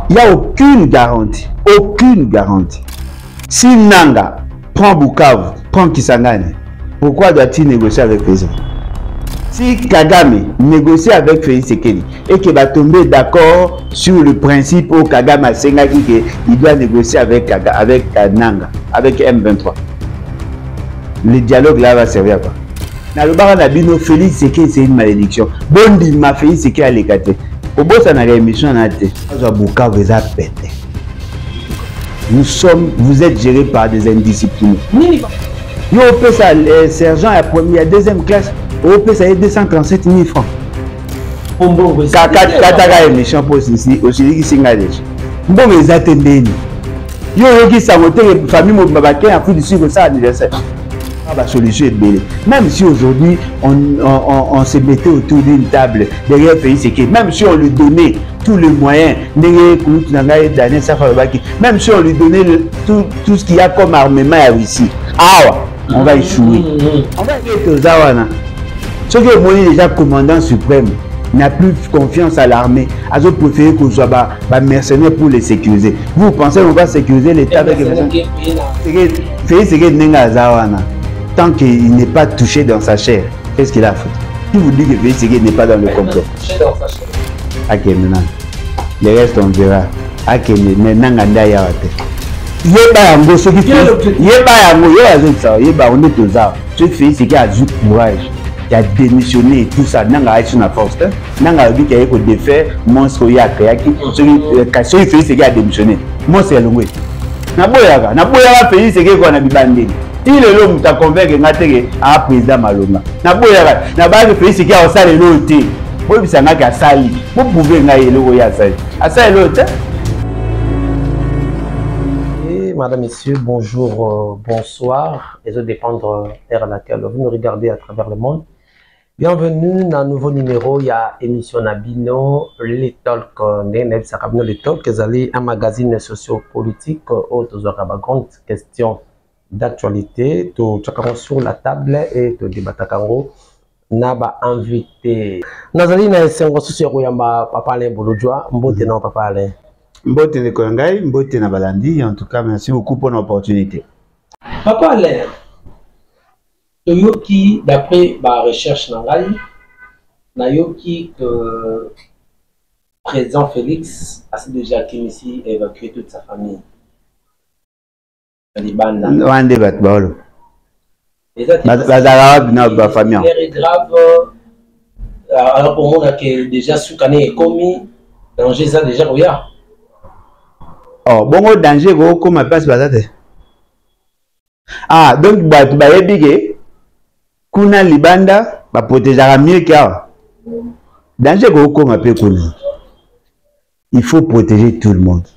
Il n'y a aucune garantie. Aucune garantie. Si Nanga prend Bukavu, prend Kisangani, pourquoi doit-il négocier avec Félix? Si Kagame négocie avec Félix Sekeli et qu'il va tomber d'accord sur le principe où Kagame a Sengaki qu'il doit négocier avec Nanga, avec M23, le dialogue là va servir à quoi? Dans le bar Nabino, Félix Sekeli c'est une malédiction. Bondi ma Félix Sekeli à l'écarté. Au bout de la émission, vous êtes pété. Vous êtes gérés par des indisciplinés. Vous avez ça, sergent à première, deuxième classe, vous avez ça 237 000 francs. Kataka émission pour ici, aussi qui s'engage. Bon, mais attendez. Vous avez ça, vous avez famille Mobabake, en plus de suivre ça anniversaire. La solution est belle. Même si aujourd'hui on se mettait autour d'une table derrière Félix Sekeli, même si on lui donnait tous les moyens, même si on lui donnait tout ce qu'il y a comme armement ici, on va échouer. On va être aux Awana. Ceux qui ont déjà commandant suprême n'a plus confiance à l'armée, ils ont préféré qu'on soit mercenaires pour les sécuriser. Vous pensez qu'on va sécuriser l'État avec les mercenaires? Félix Sekeli n'est pas Awana. Tant qu'il n'est pas touché dans sa chair, qu'est-ce qu'il a fait? Qui vous dit que Félix Sekeli n'est pas dans le complot? Ok, maintenant. Le reste, on verra. Ok, maintenant, on a yawate. Yeba, ceux qui font. Yeba, on est aux arts. Ceux qui font, c'est qu'il a du courage. Il a démissionné et tout ça. Nanga a sur la force. Nanga a dit qu'il y a eu des faits. Monstre Yaka. Ceux qui font, c'est qu'il a démissionné. Monstre Loué. Naboyaga Félix Sekeli qu'on a bibandé. Il est l'homme qui a convaincu un président Maloma. Na base Félix Sekeli a osé l'autre. Vous pouvez Madame, Messieurs, bonjour, bonsoir. Et ça dépend de l'ère à laquelle vous nous regardez à travers le monde. Bienvenue dans un nouveau numéro. Il y a émission Nabino, les talks, les talks, un magazine socio-politique où tu as une grande question d'actualité. Tu as sur la table et tu débattes Naba invité. Nazali na esengo susu koyamba papa Alain Bolojwa, mbote na papa Alain. Mbote ne kongai, mbote na balandi, en tout cas merci beaucoup pour l'opportunité. Papa Alain, Toyoki d'après ma recherche nangai, Nayoki que président Félix a déjà ici évacué toute sa famille. Liban. On débat baolo. C'est grave. Alors pour moi, que déjà Soukane est commis, danger ça déjà regarde. Oh, bon danger comme ma passe basate. Ah, donc tu vas bigé. Kuna libanda va protéger mieux qu'à. Danger comme ma paix connu. Il faut protéger tout le monde.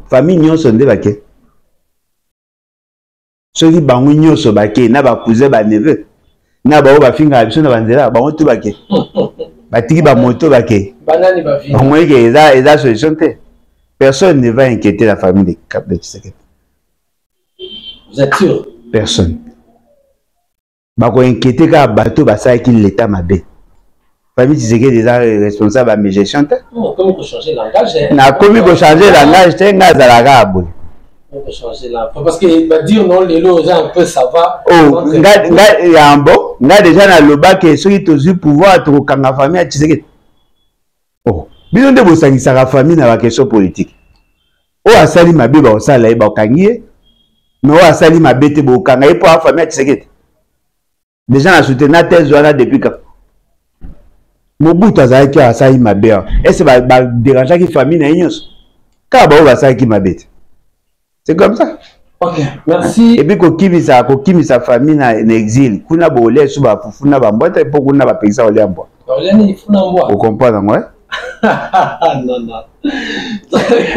Famille nyon sont débarqués. Ceux qui bango nyoso bake na ba cousin ba neveu na ba ba finga biso na banzela ba moto bake ba tiki ba moto bake banani ba finga au moins que eza solution te. Personne ne va inquiéter la famille de Cap de Tshisekedi. Vous êtes sûr? Personne. Ba ko inquiéter ka bateau ba sa ki l'état mabe. Famille Tshisekedi est responsable à mes gestion te. Comment il faut changer le langage? Na comment il faut changer le langage te nga zalaka abou. On peut changer là. Parce qu'il va dire non, les lots, un peu ça va. Oh, nga déjà na loba que ceux qui ont pouvoir to kanga famille à Tshisekedi. Oh, bino de bosangisa la famille na ba question politique. O asali mabe ba osala e ba kangie. Mais o asali mabe te bo kanga e pour la famille à Tshisekedi. Déjà na soutenir thèse wana depuis quand. Mobutu azali ki asali mabe. Est-ce ba déranger ki famille na nyos? Ka ba o asali ki mabe. C'est comme ça. Ok, merci. Et puis, quand sa famille en exil, kuna bolé sous ba fufuna ba mbota pour kuna ba pesa olé ambo. Vous comprenez moi? Non non.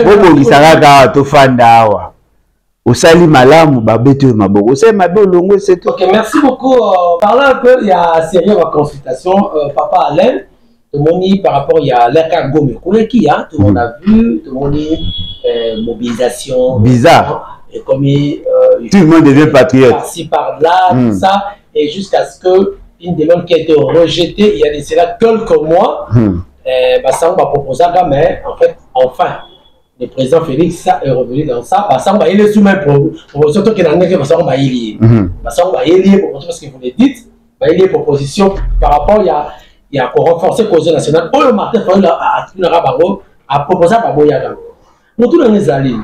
Bobo gisaka to fanda awa. Osali malamu ba beto maboko. C'est mabe longo c'est tout. Ok, merci beaucoup. Parlons un peu, il y a sérieux ma consultation papa Alain. Tout le monde par rapport il y a l'Eka Gome. Qui a tout le monde a vu, tout le monde mobilisation bizarre et comme tout le monde devient patriote par-ci par-là tout ça et jusqu'à ce que une demande qui a été rejetée il y a de cela quelques mois Bassango va proposer, mais en fait, enfin, le président Félix est revenu dans ça. Bassango il est soumis pour surtout qu'il en est que Bassango va y lier. Bassango va y lier parce que vous le dites, va y lier proposition par rapport il y a pour renforcer la cause nationale. Oh, le Martin Fayulu a proposé à Baboyaga. Nous tous les alliés.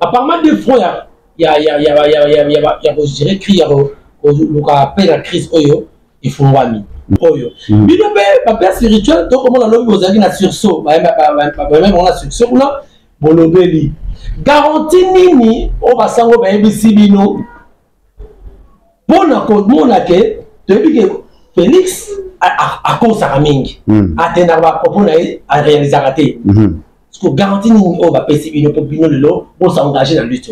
Apparemment, des fois, il y a je dirais qu'il y a la crise, il faut voir. Mais le papier spirituel, donc comment on a vous avez un sursaut, même on a sursaut là, bon le garantie nini, on va s'en remettre ici bino. Bon accord, mon accord, depuis que Félix a cause à Mingi, a tenir à propos à réaliser raté. Parce que garantie nini, on va payer bino pour bino le lot, pour s'engager dans la lutte.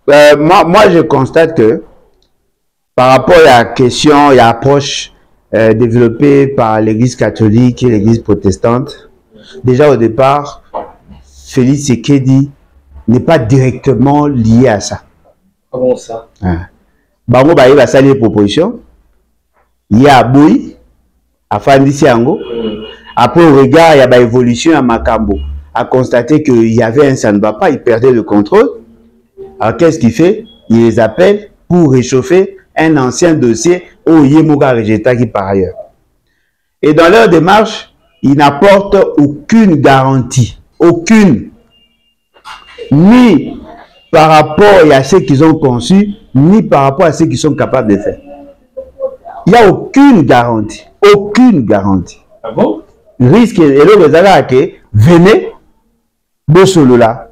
Moi, je constate que par rapport à la question et à l'approche développée par l'Église catholique et l'Église protestante, déjà au départ, Félix Tshisekedi n'est pas directement lié à ça. Comment ça? Bango Baye va saluer proposition. Il y a Aboui, à Fandisi Ango. Après, au regard, il y a une évolution à Makambo. A constaté qu'il y avait un ça ne va pas, il perdait le contrôle. Alors, qu'est-ce qu'il fait? Il les appelle pour réchauffer un ancien dossier au Yemoga Rejetaki par ailleurs. Et dans leur démarche, ils n'apportent aucune garantie. Aucune. Ni par rapport à ce qu'ils ont conçu, ni par rapport à ce qu'ils sont capables de faire. Il n'y a aucune garantie. Aucune garantie. Ah bon? Risque, et le résultat que venez, Bosolola,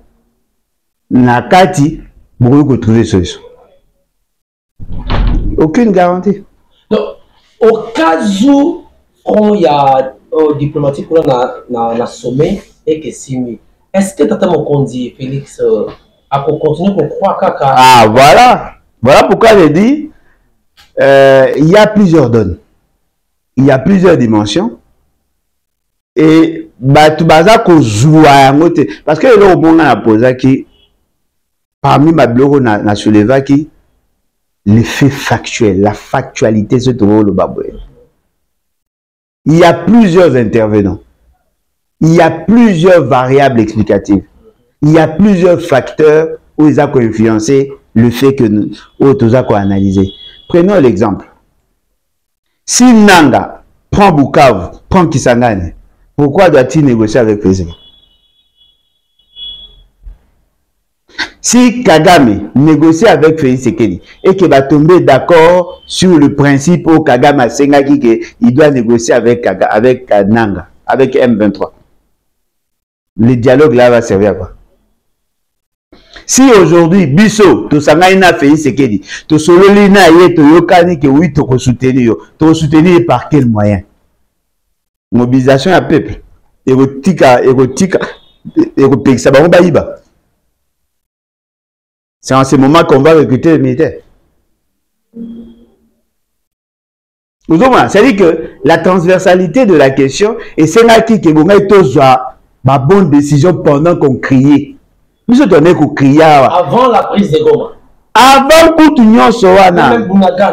Nakati, pour trouver solution. Aucune garantie. Donc, au cas où il y a diplomatique dans le sommet et que Simi, est-ce que tu as mon dit, Félix, à continuer pour croire qu'à... Ah, voilà. Voilà pourquoi je dis, il y a plusieurs donnes. Il y a plusieurs dimensions. Et, tu vas jouer parce que là, au moment où on a posé qui, parmi ma bureau, on a soulevé qui, les faits factuels, la factualité se trouve le baboué. Il y a plusieurs intervenants. Il y a plusieurs variables explicatives. Il y a plusieurs facteurs où ils ont influencé le fait que nous avons analysé. Prenons l'exemple. Si Nanga prend Bukavu, prend Kisangani, pourquoi doit-il négocier avec président? Si Kagame négocie avec Félix Tshisekedi et qu'il va tomber d'accord sur le principe où Kagame a Sengaki qu'il doit négocier avec Nanga, avec M23, le dialogue là va servir à quoi? Si aujourd'hui, Bisso, to Sangaina Félix Tshisekedi, to Sololina et to Yokani que oui, to soutenir par quel moyen? Mobilisation à peuple. Érotique, ça va baïba. C'est en ce moment qu'on va recruter les militaires. C'est-à-dire que la transversalité de la question, et c'est là qui est ma bonne décision pendant qu'on criait. Nous sommes donnés qu'on criait. Avant la prise de Goma. Avant que nous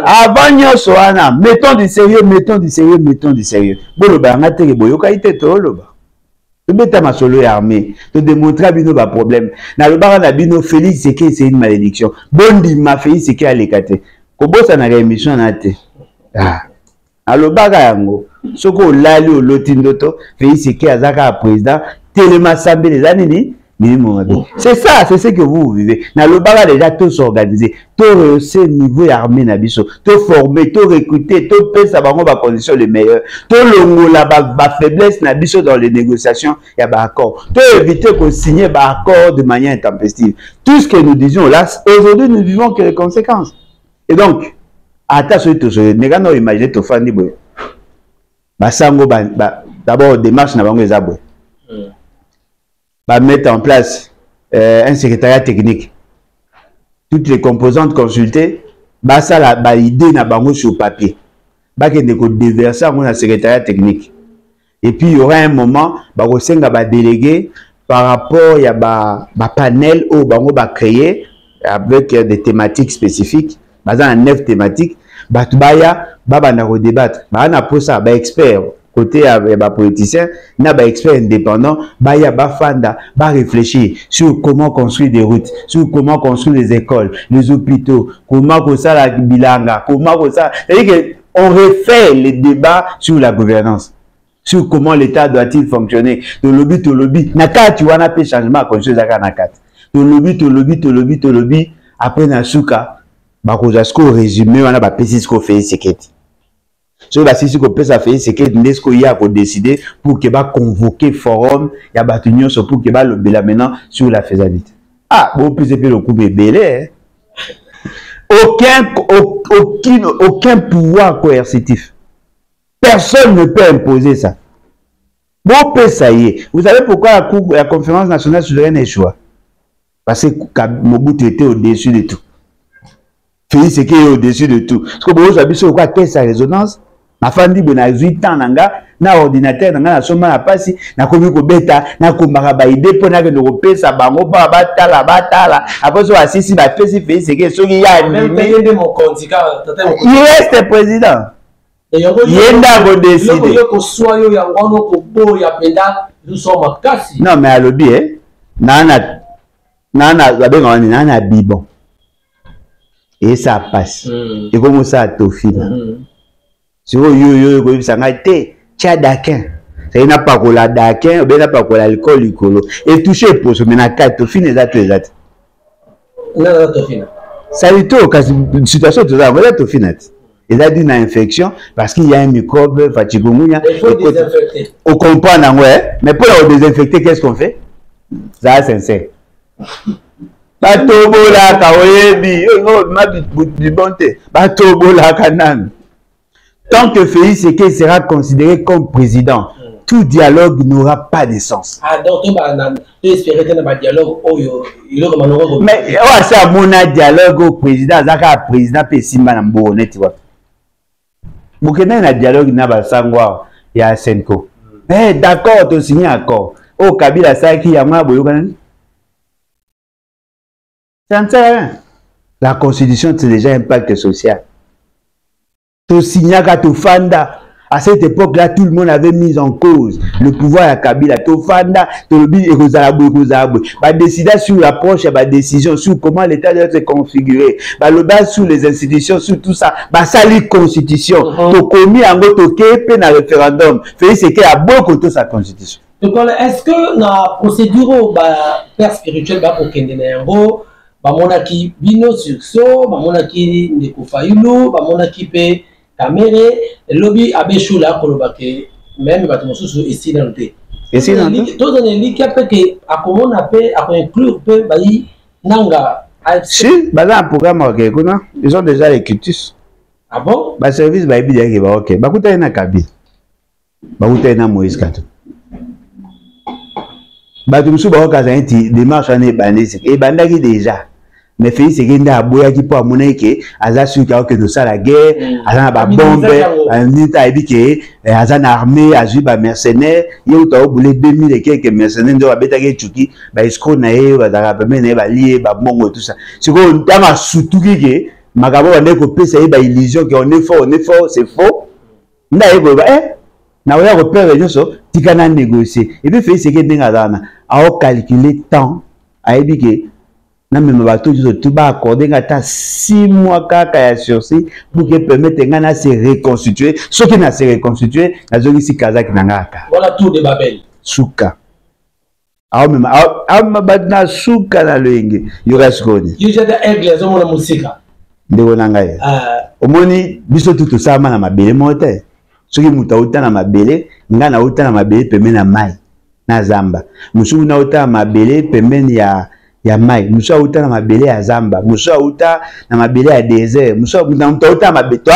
avant nous soana, mettons du sérieux, mettons du sérieux, mettons du sérieux. Bon, le banate que boyoka ite to loba. Tu beta ma solo armée, te démontrer à bino ba problème. Na le bara na bino Félix Tshisekedi c'est une malédiction. Bondi ma Félix Tshisekedi à l'écate. Kobosa na émission na te. Ah. A le bara yango. Soko lali o lotindoto, Félix Tshisekedi azaka président, tellement sambe les années. C'est ça, c'est ce que vous vivez. Dans le bar déjà tout s'organiser, tout rehausser niveau armée nabiso, tout former, tout recruter, tout payer ça va condition les meilleures, tout le la faiblesse nabiso dans les négociations, il y a un accord. Tout éviter qu'on signe un accord de manière intempestive. Tout ce que nous disions là, aujourd'hui nous vivons que les conséquences. Et donc, attention tout ça, les gars n'ont imaginé tout faire ni boy. D'abord démarche n'a pas les aboués. Va mettre en place un secrétariat technique. Toutes les composantes consultées, ça la idée n'a pas sur papier. Bah qu'il ne déverser dans un secrétariat technique. Et puis il y aura un moment, va déléguer par rapport à un panel où va créer avec des thématiques spécifiques. Dans 9 thématiques, va débattre. On a pour ça, expert côté des politiciens, n'a pas expert indépendant, bah y a ba fanda, bah réfléchir sur comment construire des routes, sur comment construire les écoles, les hôpitaux, comment que ça la bilanga, comment que ça, c'est-à-dire que on refait les débats sur la gouvernance, sur comment l'État doit-il fonctionner, de lobby, naka tu vois n'a pas changement à construire zaka nakat, de lobby, après na suka, bah que ça résumé, on a ba pécis qu'on fait sécurité. So ba sisi ko pesa fait c'est que Nesco y a pour décider pour que ba convoquer forum ya ba union so pour que ba lobela maintenant sur la faisabilité. Ah bon plus le coup belé. Aucun pouvoir coercitif. Personne ne peut imposer ça. Bon ça y est. Vous savez pourquoi la conférence nationale souveraine échoua? Parce que Mobutu était au-dessus de tout. Félix Sekei est au-dessus de tout. Parce que vous savez quoi qu'est sa résonance? Ma femme dit, bon, à 8 ans, na ordinateur, na soma na pasi, na komi ko beta, na kombaka ba idée pour na ko pesa bango ba batala. Après so assisi ba pesi Félix Sekei soki ya même mon candidat, il reste président. Yenda ko décider. Non mais à lobby nana bibon. Et ça passe. Et comme ça tofina. Si vous avez un daquin, c'est n'a pas que la daquin, ou bien n'a pas que l'alcool, et toucher pour ce ménage, tu finis ça, tu es là. Ça veut dire que une situation tout ça, voilà, tu finis. Il a dit une infection parce qu'il y a un microbe, fatigue, il faut désinfecter. On comprend, mais pour la désinfecter, qu'est-ce qu'on fait? Ça, c'est sincère. Batobola kaoyebi, ma bonté. Batobola kanan. Tant que Félix Sekei sera considéré comme président, tout dialogue n'aura pas de sens. Ah, donc, tu espérais que un dialogue, mais, c'est à mon dialogue au président, Zaka président, Pessimba Nambonet, tu vois. Bukene na dialogue na basangwa ya Senko. Mais d'accord, tu signes accord. Au Kabila Saki Yama Boyokan. Ça ne sert à rien. La constitution, c'est déjà un pacte social. Tu signes à Fanda. À cette époque-là, tout le monde avait mis en cause le pouvoir à Kabila. Tofanda, Tolobi et Rozalabou. Va décider sur l'approche et la décision, sur comment l'État doit se configurer. Va le bas sur les institutions, sur tout ça. Va salir constitution. Tu commis en gros, tu as un référendum. Félix Sekei a beaucoup de sa constitution. Donc, est-ce que la procédure, père spirituel, pour Kendenengo, bamonaki bino surso, bamonaki ndeko fayulu, bamonaki pe kamere, lobby abeshula kolobake même batumosusu ici dans le thé. Ici dans le thé. Tous les lits que akomona pe inclure pe bayi nanga. Si, un programme ils ont déjà les cultus. Ah bon? Ba service ba ebi dire ba OK. Ba kuta na Kabi. Ba kuta na Moïse Kato. Ba tumusu ba okaza nti démarche ane bandisi et bandaki déjà. Mais Félix Sekei nda aboya ki po amona ke aza suka que de ça la guerre, aza ba bombe, nita ebi ke aza na armée, azu ba mercenaires, yo to obule 2000 et quelques mercenaires ndo abeta ke chuki, ba escroc na ye ba za rapeme na ba lié ba bongo tout ça. C'est quoi ndama sutuki ke makabo ande ko pesa ye ba illusion que on est fort, c'est faux. Nda ye ko ba na oya ko perdre nyoso tikana négocier. Et puis Félix Sekei ndenga dana a calculer temps a ebi ke na même bateau tout bas accorder ngata 6 mois kaka ya sursis pour que permettre ngana se reconstituer ce qui n'a se reconstituer na zoni si kazaki nangaka voilà tout de Babel suka même badna suka na lenge yoga skoni yo jada aigle zo mona musika ndeko nangaye omoni biso tout ça na mabele mote ce qui muta uta na mabele ngana uta na mabele pembeni na mai na zamba musu na uta na mabele pembeni ya mai musu auta na mabele ya zamba musu auta na mabele ya désert musu auta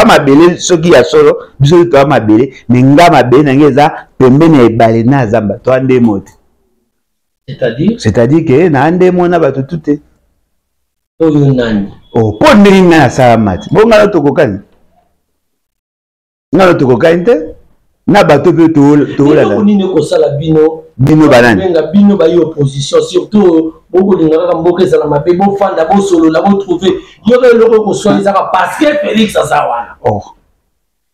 mabele soki ya solo biso to mabele menga mabele na ngeza pembeni ya ebale na zamba to ande mote c'est-à-dire que na ande mona batu tuté oyo nani po ndingi na salamati bonga to kokani ngalo to kokani te na bato pe to la nini ko sala bino banani benga bino ba opposition surtout beaucoup de ngaka mboke sala mabe bo fanda bo solo la bo trouver yo ke loko ko soiza parce que Félix azawana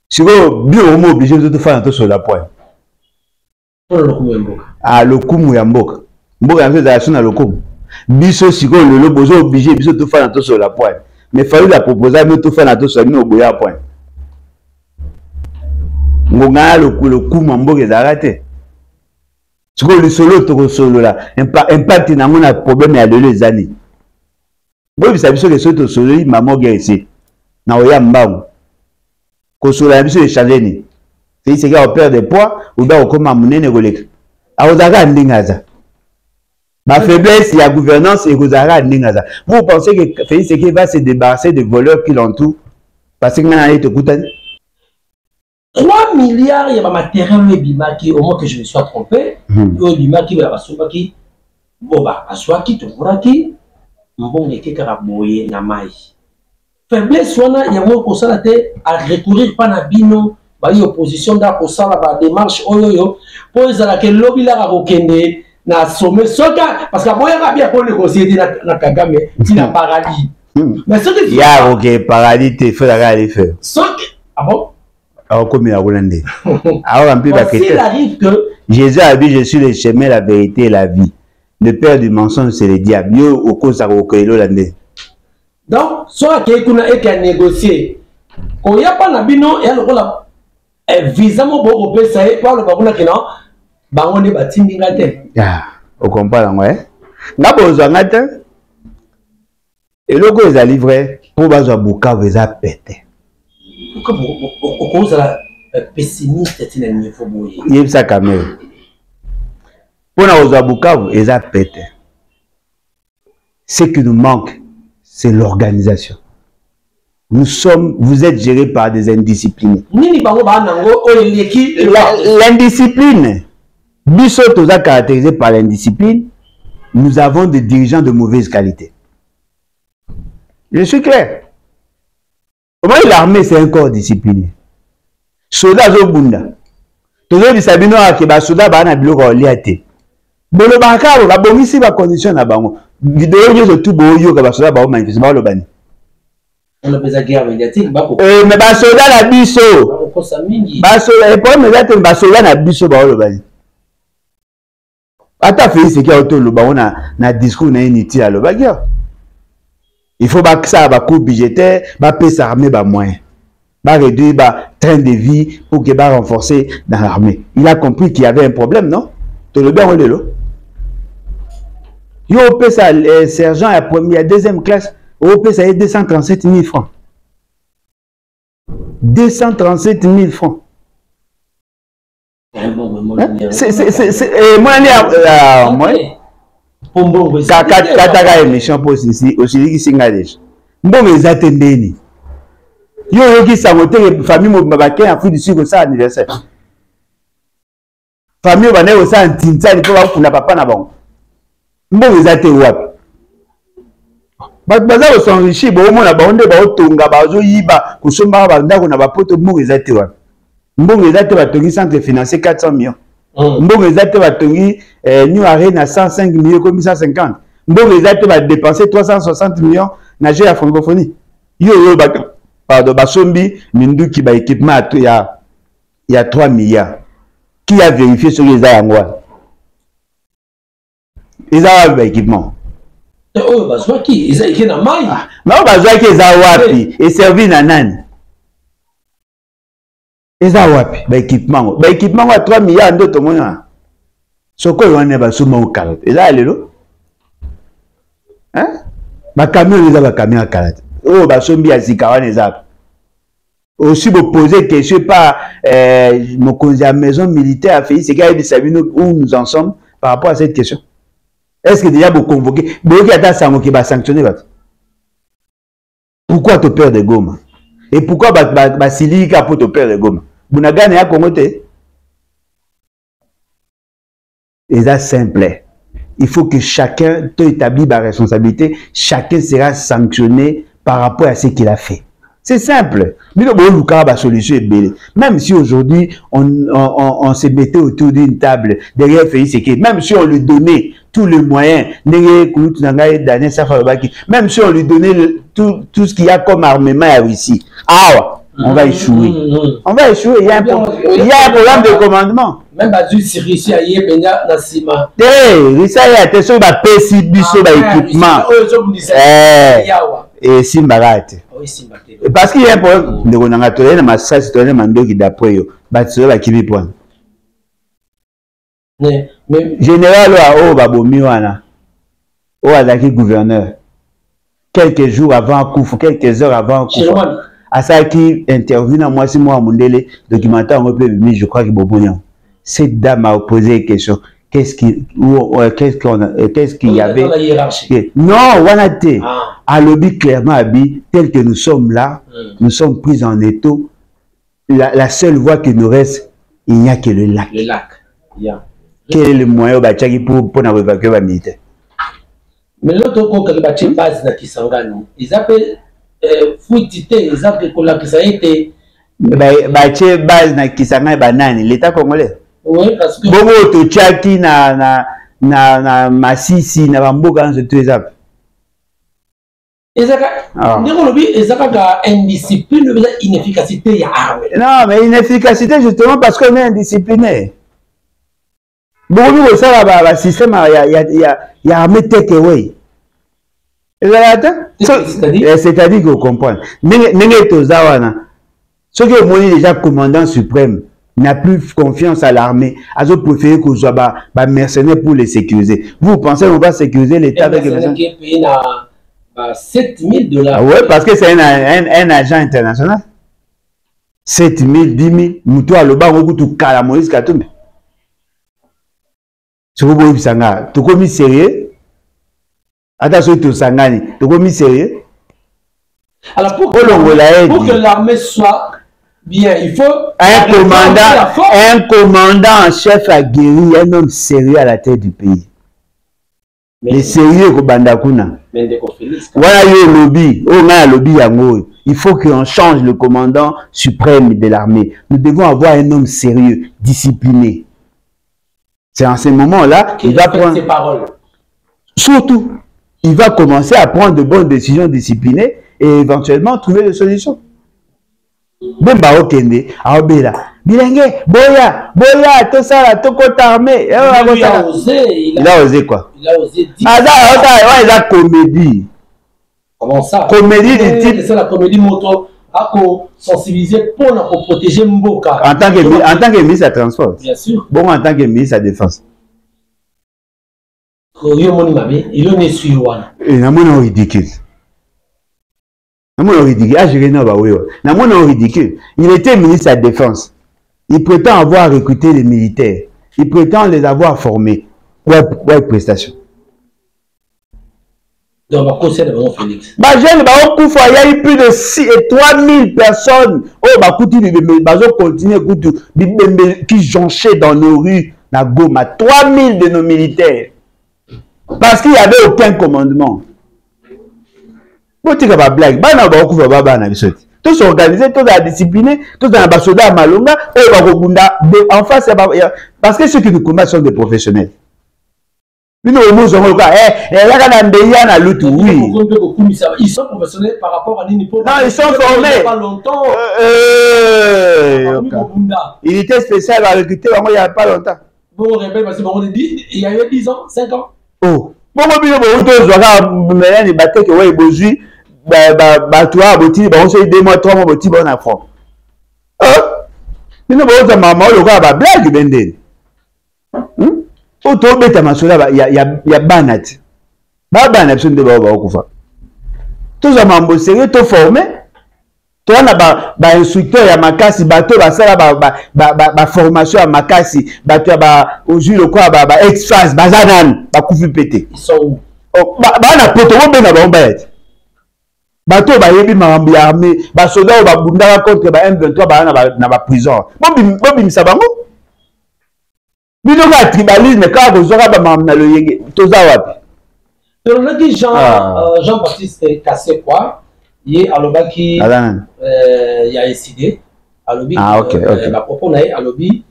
Si vous bien obligé de faire un sur la pointe. Ah, le coup ya mboka. Mboka ya fédération na le coup. Biso si le lobo obligé biso de faire un sur la pointe. Mais fallu la proposer mais tout faire un sur la boya point. Ngonga le coup mboka est arrêté. Si le solo là, impact na ngona problème ya les années. Bon, vous savez que les autres solo maman ici. Na oya mbangu. Ko solo ya biso échanger ni. C'est qu'il perd des poids ou bien comme à monnaie négolek. A Ozara Ndingaza. Ma faiblesse, il y a gouvernance et Ozara Ndingaza. Vous pensez que Félix Sekei va se débarrasser des voleurs qui l'entourent parce que maintenant il te coûte 3 milliards, il y a ma terrain qui au moins que je me sois trompé. Il y a qui va qui boba aswaki to kuraki mbonge ke karaboye na mai. Faiblesse wana il y a moins pour ça à recourir pas na bino. Ba opposition da ko sala ba démarche oyoyo pour ezala ke lobby la kokende na sommet soka parce que boya bien pour négocier na Kagame ti na paradis mais ce que ya OK paradis te faut la aller faire ah bon alors comme il a Hollandais alors en plus ba il arrive que Jésus a dit je suis le chemin la vérité et la vie le père du mensonge c'est le diable yo au cause à recueillir Hollandais donc soit que kuna et qu'à négocier quand il y a pas na bino et alors visa mo bo pesa e pa lo bakuna kina bango ne batindi ngate ya o comprendre ouais nga bozo ngate et loko eza livré pour bazo Bukavu eza pété comme au cause la pessimiste c'est le niveau boye yebisa kamera pour na ozo Bukavu eza pété ce qui nous manque c'est l'organisation. Vous êtes gérés par des indisciplinés. L'indiscipline, Bissot est caractérisé par l'indiscipline. Nous avons des dirigeants de mauvaise qualité. Je suis clair. Comment l'armée, c'est un corps discipliné. Soda Zobunda. Toujours dit Sabino Akeba, Soda Bana Bilo Liate. Bolo Bakaro, la bonne ici, la condition à Bango. Vidéo, il y a tout beau, il y a Soda Bao manifeste, Bao Lobani. On a besoin de guerre médiatique. Mais basoda na biso. Basoda, le problème est que basoda na biso ba olobani. Ata Félix Sekei auto loba on na discours na unité à lobagia. Il faut que ça ba coût budgétaire, ba pesa armée ba moyen. Ba réduire ba train de vie pour que ba renforcer dans l'armée. Il a compris qu'il y avait un problème, non? To le bien on le. Yo pesa sergent à première deuxième classe. Au ça est 237 000 francs. 237 000 francs. C'est moi, Kataka émission pour ici, aussi qui s'engage. Bon, les attendez. Yo, qui s'amote, famille Mobabake, en Afrique du Sud, ça anniversaire. Famille Bané, au sein, Tinta, il faut avoir un papa na bon. Bon, les attendez. Baza s'enrichir ba omona ba onde ba otonga ba zo yiba kusomba ba ndako na ba poto mbongo ezate wa mbongo ezate ba tongi centre financier 400 millions mbongo ezate ba tongi New Arena 105 millions comme 150 mbongo ezate ba dépenser 360 millions na jeu ya francophonie yo ba pardon ba sombi minduki ba équipement il y a 3 milliards qui a vérifié sur les ayangwa ils ont ba équipement. Oh, bazwaki, ils ont na mai. Non, bazwaki eza wapi et servi na nani. Eza wapi ba équipement. Ba équipement wa 3 milliards ndoto mona. Soko yone ba suma au carotte. Eza lelo. Hein? Ba camion eza ba camion à carotte. Oh ba sombi azika wana eza. Aussi vous poser question par mon conseiller à maison militaire a fait c'est qu'il savait où nous en sommes par rapport à cette question. Est-ce que déjà vous convoquez? Qui va sanctionner? Pourquoi te peur de Goma? Et pourquoi Basilika pour te peur de Goma? Vous n'avez gagné à Congoté? Et ça simple. Il faut que chacun établit sa responsabilité. Chacun sera sanctionné par rapport à ce qu'il a fait. C'est simple. Même si aujourd'hui on se mettait autour d'une table derrière Félix Sekei, même si on lui donnait tous les moyens, même si on lui donnait tout ce qu'il y a comme armement ici. Ah, on va échouer. On va échouer. Il y a un problème de commandement. Même Bazou Sirisi a yé Benya Nassima. Rissa y a attention à PC biso ba équipement. Et Simbarate. Parce qu'il y a un problème de Ronangatolé na massa citoyen mandoki d'après yo. Batso ba kibi point. Général o babomi wana. O azaki gouverneur. Quelques jours avant coup, quelques heures avant coup. À ça qui intervient à moi si moi Mundele documentaire on peut je crois que Bobognan. Cette dame a posé une question. Qu'est-ce qu'il y avait? Non, on a été à lobby clairement habillé tel que nous sommes là, nous sommes pris en étau. La seule voie qui nous reste, il n'y a que le lac. Le lac. Quel est le moyen pour évacuer les militaires? Mais l'autre côté, il y a une base qui s'engage. Ils appellent Fouitité, ils appellent que ça a été. Base qui s'engage, l'État congolais. Oui, parce que. Bobo to chaki na masisi na bamboka nzo tuezap. Ezaka indiscipline, inefficacité ya arme. Non, mais inefficacité justement parce qu'on est indiscipliné. Beaucoup de ça là système y a armé take away. C'est-à-dire qu'on comprend. N'est tozawana. Ce que moi déjà commandant suprême n'a plus confiance à l'armée, a préféré qu'on soit mercenaires pour les sécuriser. Vous pensez qu'on va sécuriser l'État avec les mercenaires qui payent 7 000 $. Oui, parce que c'est un agent international. 7 000, 10 000, nous tous à l'Oba, on tout à Moïse Katumbe. Si vous voulez ça, tu commis sérieux. Attention, tu sangani, tu commis sérieux. Alors pour que l'armée soit bien, il faut un commandant en chef aguerri, un homme sérieux à la tête du pays. Les sérieux au Bandakuna. Voilà le lobby, il faut qu'on change le commandant suprême de l'armée. Nous devons avoir un homme sérieux, discipliné. C'est en ce moment-là qu'il va prendre ses paroles. Surtout, il va commencer à prendre de bonnes décisions disciplinées et éventuellement trouver des solutions. Bemba okende, aobela. Bilenge, boya, tout ça là, tout côté armé. Il a osé quoi? Il a osé dire. Il a comédie. Comment ça? Comédie du type. C'est la comédie moto. Pour sensibiliser pour protéger Mboka. En tant que ministre à transport. Bien sûr. Bon, en tant que ministre à défense. Il est ridicule. Il était ministre à la Défense. Il prétend avoir recruté les militaires. Il prétend les avoir formés. Ouais, prestation. Donc, Félix. Il y a eu plus de 3 000 personnes qui jonchaient dans nos rues. 3 000 de nos militaires. Parce qu'il n'y avait aucun commandement. Tous sont organisés, tous sont disciplinés, tous sont soldats à Malonga, en face, parce que ceux qui nous combattent sont des professionnels. Ils sont professionnels par rapport à l'uniforme. Non, ils sont formés. Pas longtemps. Unité spéciale à recruter il n'y a pas longtemps. Bon, répète, parce qu'il y a eu 10 ans, 5 ans. Oh. Bon, il y a des batailles qui ont été besoin. Deux mois, 3 mois, bon affront. Il y a blague, Bendel. Il y a banat. Banat, c'est de Baouba. Tous les membres sérieux, tous formés. Tu as un instructeur à Makassi, bateau, ba formation à Makassi, bateau, aujourd'hui, le quoi, ex-phase, bazanan, koufi pété. Ils sont où? Na poto, on ben na baumbayet. Bateau, yebi marambi armé, soldat, bundara contre M23, na prison. Bobim sabango. Bino ka tribalisme, quand vous aurez na le yenge, toza wapi. On a dit Jean-Baptiste Kassé quoi? Il y a qui il a décidé à lobby à lobby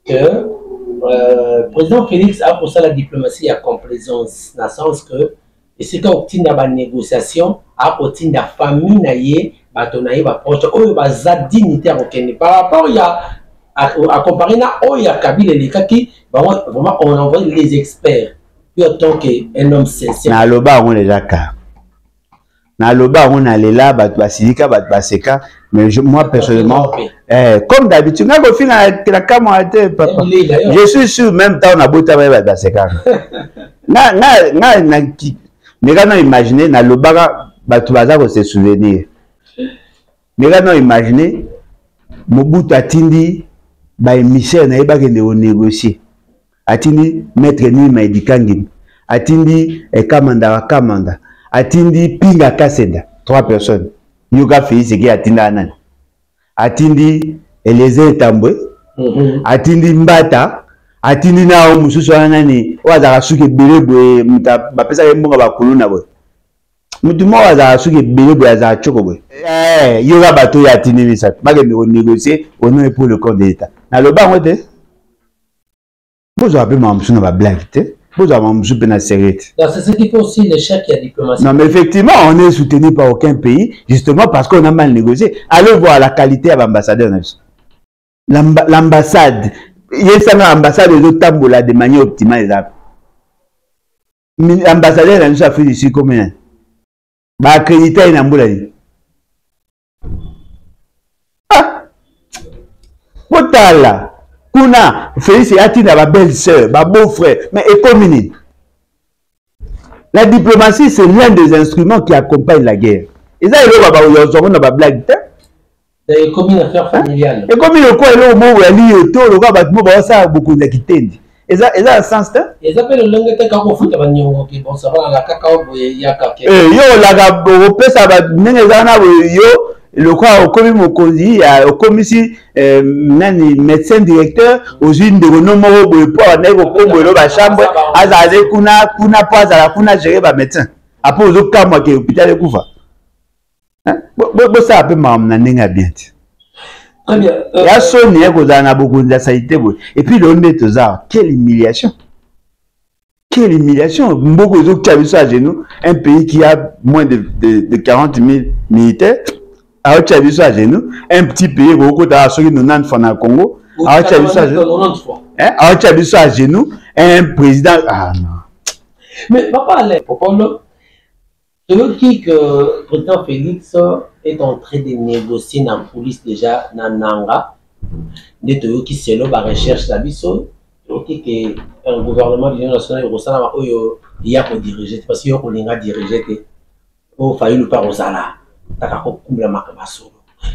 que le président Félix a pour ça la diplomatie à complaisance dans le sens que et c'est quand il y a une négociation à côté de la famille batonaï va proche oyo baza dignitaire okende par rapport à comparer na oya Kabila les kaki vraiment on envoie les experts puis autant qu'un homme sincère na loba on déjà car na loba on a lela bat basilika bat baseka mais moi personnellement comme d'habitude na ko fina la camera papa je suis sûr même temps na bota bat baseka na mais quand on imaginer na loba bat baza ko se souvenir mais quand on imaginer Mobutu atindi ba émissaire na yeba kende o négocier atindi maître ni Maïdikangi atindi Kamanda atindi Pinga Kasenda 3 personnes Yoga Félix qui atinda anan atindi Eliezer Tambwe atindi Mbata atindi na mususu anani wazaka suke belebwe muta bapesa mbonga bakulu na boy mutu mo wazaka suke belebwe aza choko boy Yoga bato ya atindi bisa bakende ko négocier au nom pour le compte de l'État na le bango te vous avez mamsu na ba blague te vous avez mamsu pe na sérieux. C'est ce qui fait aussi l'échec de la diplomatie. Non mais effectivement on est soutenu par aucun pays justement parce qu'on a mal négocié. Allez voir la qualité de l'ambassadeur. L'ambassade il y a une ambassade de tambola de manière optimale. L'ambassadeur a nous a fait ici combien ba accrédité na mbola ni. Potala, kuna, Félix Atina, ma belle-sœur, ma beau-frère, mais économie. La diplomatie, c'est l'un des instruments qui accompagne la guerre. Et ça, il y a une blague. Et comme une affaire familiale. Et comme il y a un mot où il y a beaucoup d'acquittés. Et ça, il y a un sens. Et ça fait le langue de cacao foot à Nyongo qui bon ça va la cacao yaka. Yo, la cacao, ça va, yo. Le quoi au commis mokozi au commissi nani médecin directeur aux unes de renom pour nego kombo lo ba chambre azale kuna pas à la kuna gérer ba médecin après aux autres cas moi qui hôpital kufa bo ça peut m'amener ninga bien très bien ya soni ko zana beaucoup de sanité et puis le net ça quelle humiliation beaucoup de gens qui à genoux un pays qui a moins de 40 000 militaires à genoux, un petit pays beaucoup de ceux qui nous n'ont pas Congo, à genoux, un président. Ah non. Mais papa, je veux dire que le président Félix est en train de négocier dans la police déjà dans Nanga, des gens qui se lobent à recherche de la biso, que un gouvernement de l'Union nationale il y a pour diriger, parce qu'il y a pour diriger, il faut le pas aux alas.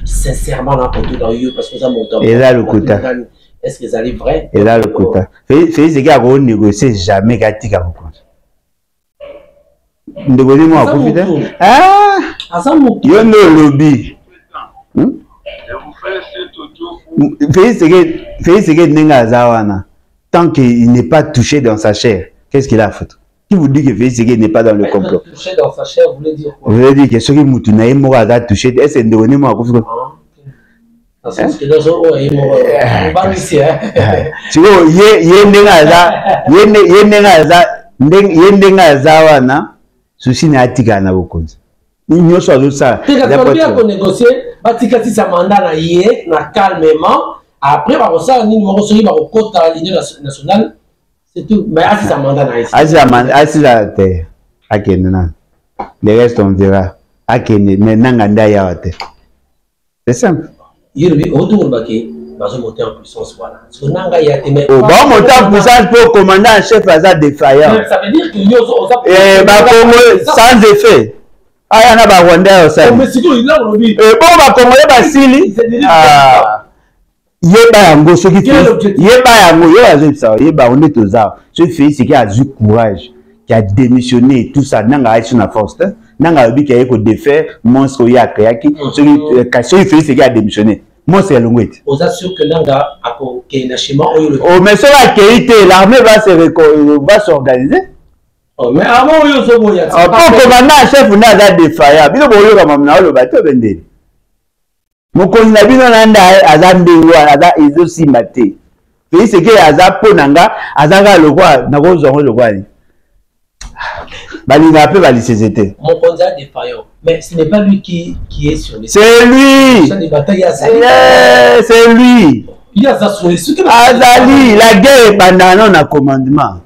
Sincèrement, parce que ça monte. Et là, le quota. Est-ce que ça est vrai? Et là, le quota. Félix Gars a négocié jamais Gatti à compte. Ndegoni-moi à profiter. Ah! Il y a un lobby. Félix Gars n'est pas tant qu'il n'est pas touché dans sa chair, qu'est-ce qu'il a à foutre? Qui vous dit que Félix n'est pas dans le complot? Touché dans sa chair, vous voulez dire quoi? Vous voulez dire que ceux qui m'ont touché, ils m'ont touché. Est-ce que vous avez touché? Parce que les gens ont pas ici. Tu vois, il y a un souci n'atika na bokonzi. Nous sommes ça. Tu as bien négocier, batikati sa mandat na yé na calmement. Après, par ça, ni numéro sur il va au côté de l'Union nationale. C'est tout. Mais assis à mandat na ici. Assis à terre. Akenan. Le reste on verra. Akene. Mais nanganda yawate. C'est simple. Il y a autour de Baké. Va se monter en puissance, voilà. Parce que nanga yate. Mais bon, monter en puissance pour commander un chef à ça défaillant. Ça veut dire que yo sans effet. Ah, il y en a pas Rwanda aussi. Mais si il a envie. Bon, on va commander Basili. Ah. Yeba yango ce qui fait yeba yango yeba on est aux arts ce fait c'est qui a du courage qui a démissionné tout ça nanga a sur la force nanga bi qui a ko défaire monstre ya kayaki ce qui fait c'est qui a démissionné monstre ya longwet aux assure que nanga a ko kenashima oh mais ça va kéité l'armée va s'organiser oh mais avant yo so boya pour commandant chef na za défaillant bino boyo ka mamna lo bato bende mokonzi na bino nanda aza ndengo aza ezosimba te Félix Tshisekedi aza mpo na nga azanga lokwa nakozongo lokwa ni Balinga peu balisezete. Mon candidat défaillant. Mais ce n'est pas lui qui est sur les... C'est lui. C'est lui. Il y a Azali. Azali, la guerre est pendant un commandement.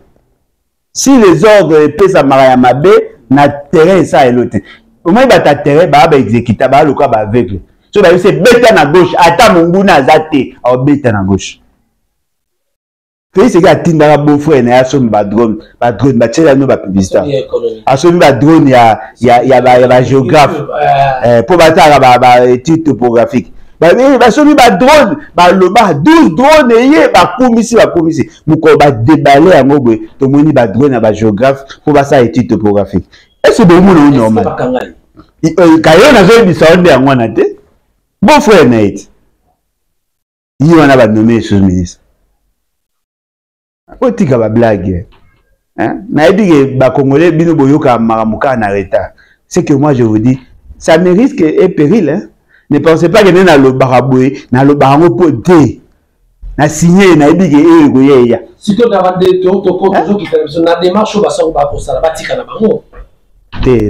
Si les ordres pèsent à Mariamabe, na terrain ça et l'autre. Au moins, il va t'atterrir, il va exécuter, il va le corps avec. So, c'est bête à gauche. Attends, mon goût n'a zaté. Oh, bête à gauche. Félix est gâté dans la beau-frère, il y a un drone, il y a un publicité. Il y a un drone, il y a un géographe. Pour battre étude topographique. Il y a un drone, il 12 drones, il y a un commissaire. Il va déballer un drone, il y a un géographe pour battre étude topographique. Est-ce que c'est normal? Quand il y a un drone, il y a un drone. Beau-frère, il y a un nommé sous ministre. Otika ba blague. Hein? Naïdi que ba Congolais bino boyoka maramuka na retard. C'est que moi je vous dis, ça me risque et péril. Hein? Ne pensez pas que na lo baraboué, na lo barango poté. Na signé naïdi que goye ya. Si tu as des toujours qui fait na démarche au bassin ba pour ça la batika na bango.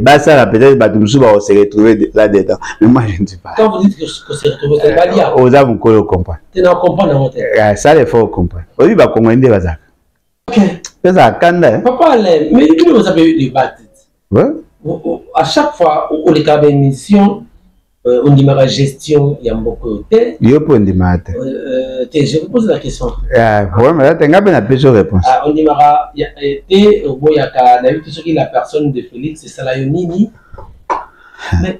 Bah ça peut-être bah tout va se retrouver là-dedans. Mais moi je ne sais pas. Quand vous dites que se retrouver c'est pas lié. Aux avons qu'on comprend. Tu n'en comprends pas non. Ça il faut comprendre. Oui bah comment inde bazak. Ok. C'est ça, Kanda. Papa, mais vous avez eu des bâtisses. Ouais. À chaque fois, on les cas d'émission, on dit ma gestion, il y a beaucoup de. Il y a beaucoup de maths. Je vous pose la question. Ouais, mais là, tu as bien de réponse. On dit ma il y a vu tout ce qui est la personne de Félix, c'est Salayonini. Mais,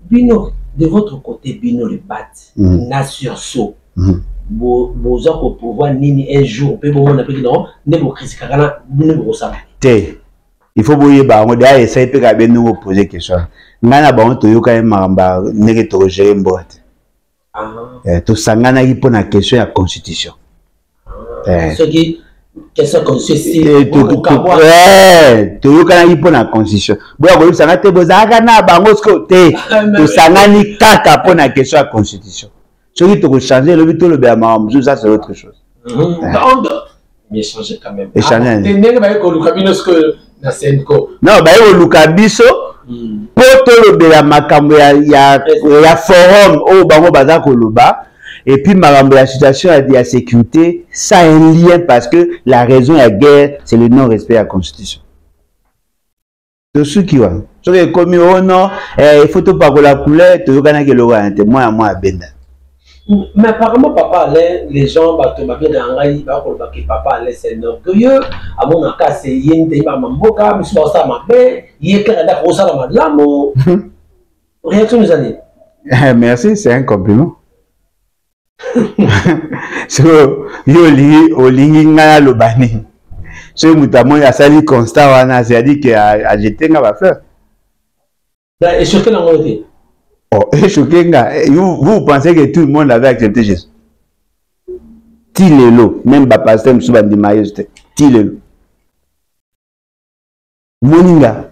Bino, de votre côté, Bino le bat, n'a sursaut. Vous avez pouvoir nini un jour peut vous on appelle non ne vous critiquer ne vous ça il faut bouiller ba on doit essayer peut ga ben nous poser question ngana ba on to yoka mamba ne to gérer mbote to sangana ki pona question ya constitution ce qui question constitution to yoka ki pona constitution boya ko sanga te bozaka na bango sko te to sangani kaka pona question ya constitution. Ce qui te changer le but le béamam, ça c'est autre chose. Mais changer quand même. Échanger. Non, bah au Lukabiso, pour te le béamakambo ya forum au bango bazak koloba et puis marambo la situation à la sécurité, ça a un lien parce que la raison de la guerre c'est le non-respect de la constitution. De ceux qui ont, ceux qui commis oh non, il faut tout pas que la couleur, tu veux gagner le roi, moi à moi à Benda. Mais apparemment, Papa Alain, les gens, Papa Alain, c'est orgueilleux. À mon cas, c'est Yende, Mamboka, M. Bossa, Mabé, Yekada, Rosa, Madlamo. Réaction nous années. Merci, c'est un compliment. So, Yoli, Oli, Nana, Lobani. Ce Moutamo, il y a sali constat, c'est-à-dire qu'il a jeté un affaire. Et sur quelle angle? Oh, vous pensez que tout le monde avait accepté Jésus? Tilelo, même pasteur Moussouba de Maïs, Tilelo. Moninga,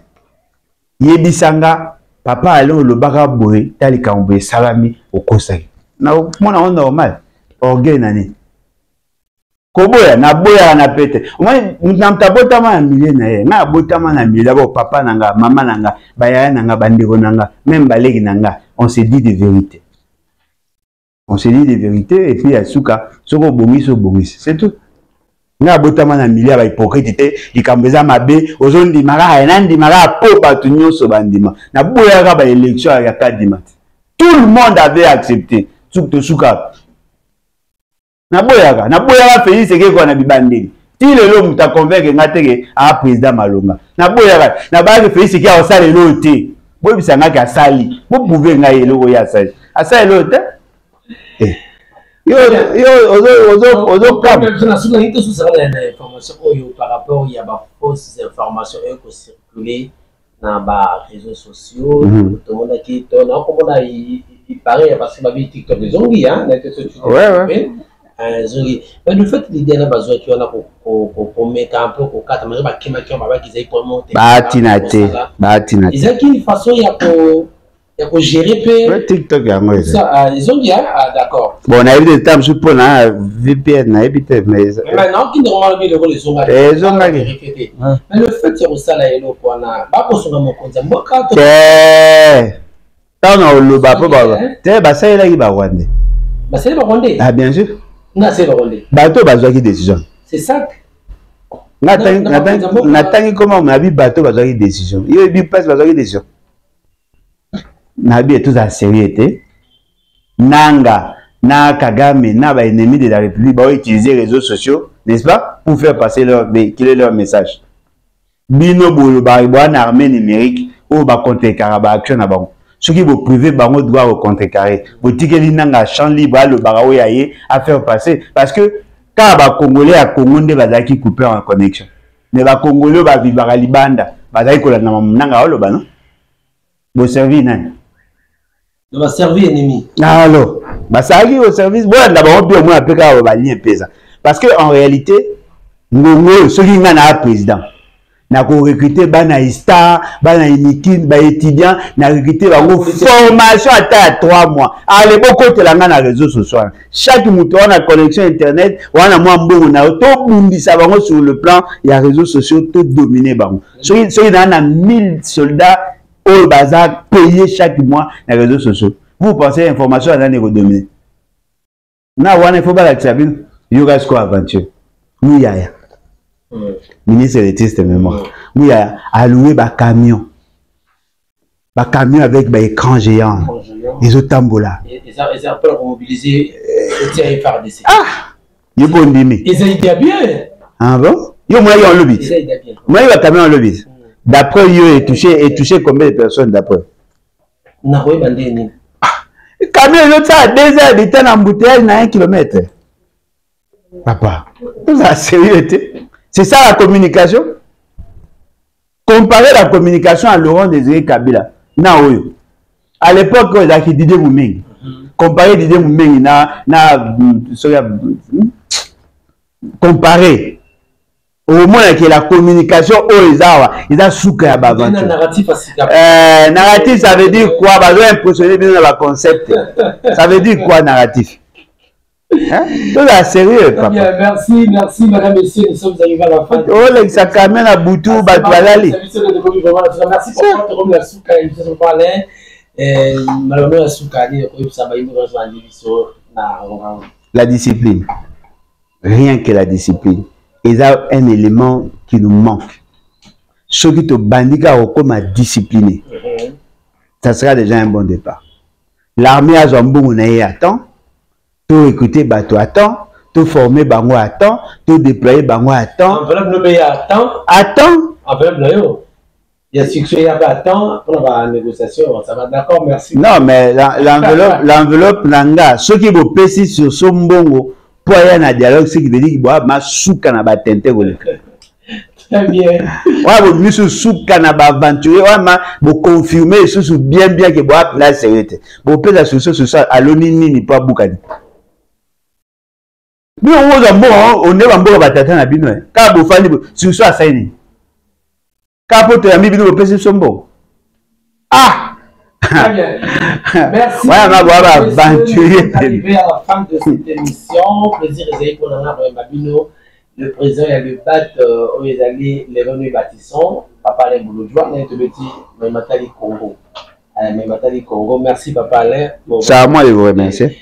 Yebisanga, papa allons le baraboué, tali kamboué, salami, au conseil. Non, mon normal, orgueil nani. Koboya, na boya na pete. Moi, nous tabota ma millier na na bota ma na millier d'abord papa nanga, maman nanga, bayaya nanga, bandeko nanga, même balegi nanga, on se dit des vérités. On se dit des vérités et puis à souka, soko bongi, c'est tout. Na bota ma na millier ba hypocrite, di kambeza mabe, ozondi mara, enandi mara po batunyo so bandima. Na boya ka ba élection ya 4 dimanche. Tout le monde avait accepté. Tout souka. Na boyaka Félix c'est quoi na bibandeli ti lelo muta convaincre ngateke a président Malonga na boyaka na ba Félix qui a osala lelo te bo bisanga ka sali bo pouver ngai lelo ya sali asa lelo te ozo comme na sous la sous ça la information par rapport il y a ba fausses informations qui circulent dans ba réseaux sociaux tout le monde qui tourne comme on il paraît parce que ma vie TikTok des zombies hein ouais mais le fait l'idée là besoin tu en a pour mettre un peu pour quatre mais qui m'a qui pour monter batinate ils ont une façon il y a pour Il faut gérer TikTok, ils ont dit, ah, d'accord. Bon, on a eu des temps, je prends un VPN, mais maintenant, qui normalement les ont vérifié. Mais le fait que ça, là, il y a pas pour son amour, quand moi, quand on le bat, ça, il y a Rwandais. C'est le Rwandais. Ah, bien sûr. Non, c'est le Rwandais. Bateau, qui décision. C'est ça. Nathan, comment on a vu bateau, qui décision. Il y a eu pas qui décision. Nabi est tout à sérieux. Nanga, na Kagame, na ba ennemi de la République, va utiliser les réseaux sociaux, n'est-ce pas, pour faire passer leur message. Bino bolo baribo en armée numérique ou ba contrecarrer action na bango. Ce qui vous privé bango droit au contrecarrer. Vous tikeli nanga champ libre le barawo yaye à faire passer parce que quand ba congolais à Congo nde bazaki couper en connexion. Mais ba congolais ba vivre libanda, bazaki ko la nanga olo ba non. Bo servi nani. On va servir ennemi. Alors, ça arrive au service. Bon, d'abord, bien moins après qu'on va lien pesa. Parce que en réalité, nous, ceux qui sont un président, n'a recruté bana star, bana inikin, bana étudiant, n'a recruté la formation à 3 mois. À l'époque, tu l'as dans les réseaux sociaux. Chaque mouton a connexion internet, on a moins bon, on a tout mundi ça va sur le plan, il y a réseaux sociaux tout dominé bango. Ceux qui ont 1000 soldats au bazar payé chaque mois les réseaux sociaux. Vous pensez l'information à l'année dominé. Non, il ne faut pas l'accepter. Il y aura ce qu'on aventure. Nous, il y a. Ministre de test mémoire. Nous, il y a alloué un camion. Un camion avec un écran géant. Les autres tambola. Ils ont peur de mobiliser le FARDC. Ah! Ils ont dit. Ils ont été bien. Ah bon? Ils ont moyen en lobby. Moi, il y a un camion en lobby. D'après eux, est touché combien de personnes d'après? Le camion est à 2 heures de temps en bouteille à 1 kilomètre. Papa, vous avez sérieux? C'est ça la communication? Comparer la communication à Laurent Désiré Kabila. Non, à l'époque, il y a Didier Moumengi. Comparer Didier Moumengi, comparer. Au moins que la communication ils ont souka à bavantu. Narratif ça veut dire quoi? Bah doit impressionner bien dans le concept. Ça veut dire quoi narratif? Hein? Tout est sérieux papa. Bien, merci madame et messieurs, nous sommes arrivés à la fin. Oh les ça camène à Boutou Batoualali. Merci pour votre la souka et nous parler malheureusement la souka ça va nous rejoindre la discipline. Rien que la discipline. Il y a un élément qui nous manque. Ceux qui te bandit comme à discipliner, ça sera déjà un bon départ. L'armée a Zambou à temps, tout écouter bateau à temps, tout former bango à temps, tout déployer bango à temps. Enveloppe le pays à temps. À temps. Enveloppe le il y a succès à temps pour la négociation. Ça va d'accord, merci. Non, mais l'enveloppe nanga, ceux qui vous pèsent sur son bongo. Pour y avoir un dialogue, c'est qui veut dire qu'il doit ma souka na batente. Très bien. Ouais, vous mis sur souka na aventurer, ouais, vous confirmer sur bien que bois la sérénité. Vous pouvez sur ça, allons ni pas boucani. Mais on est en bon batata na bino. Quand vous faites sur ça, ça y est. Quand vous avez mis bino, vous pouvez sur bon. Ah! Très bien. Merci. Ouais, on va aventurer. Arrivé à la fin de cette émission. Plaisir réservé pour Babino. Le président il a le bat où ils allaient les revenus bâtissants. Papa Alain Bouloudjoua, on a été petit, mais Matali Congo. Merci Papa Alain. C'est à moi de vous remercier.